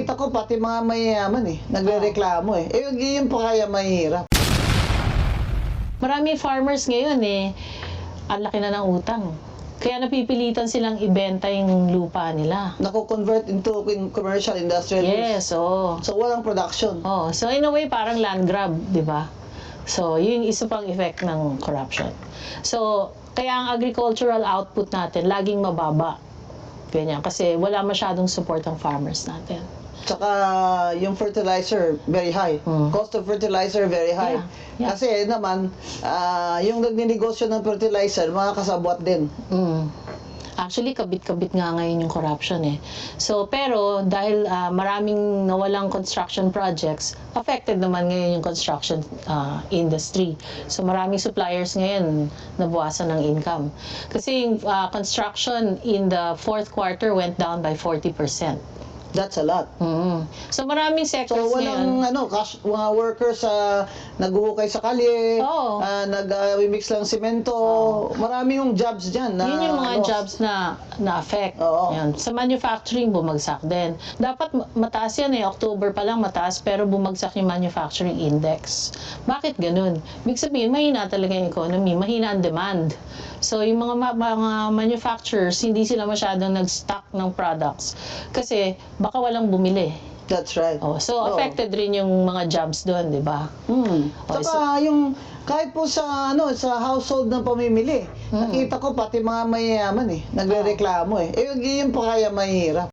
Nakita ko pati mga mayayaman nagrereklamo yun pa kaya mahirap. Maraming farmers ngayon ang laki na ng utang. Kaya napipilitan silang ibenta yung lupa nila. Nako-convert into commercial industrial use. Yes, oo. So walang production. Oh, so in a way parang land grab, 'di ba? So, yun yung isa pang effect ng corruption. So, kaya ang agricultural output natin laging mababa. Ganyan, kasi wala masyadong support ang farmers natin. Tsaka yung fertilizer very high. Cost of fertilizer very high. Yeah. Kasi naman yung nagninegosyo ng fertilizer mga kasabwat din. Actually, kabit-kabit nga ngayon yung corruption So, pero dahil maraming nawalang construction projects, affected naman ngayon yung construction industry. So, maraming suppliers ngayon nabawasan ng income. Kasi yung construction in the fourth quarter went down by 40%. That's a lot. So, maraming sectors So walang ngayon. mga workers naghuhukay sa kalye, Oo. nag-mix lang simento. Marami yung jobs diyan na Yun yung mga lost. jobs na na-affect. Oo. Yan. Sa manufacturing, bumagsak din. Dapat mataas yan October pa lang mataas, pero bumagsak yung manufacturing index. Bakit ganun? Ibig sabihin, mahina talaga yung economy, mahina ang demand. So, yung mga manufacturers, hindi sila masyadong nag-stock ng products. Kasi, baka walang bumili. That's right. So, affected rin yung mga jobs doon, di ba? Saka yung kahit po sa sa household ng pamimili, nakita ko pati mga mayayaman nagrereklamo yun pa kaya mahirap.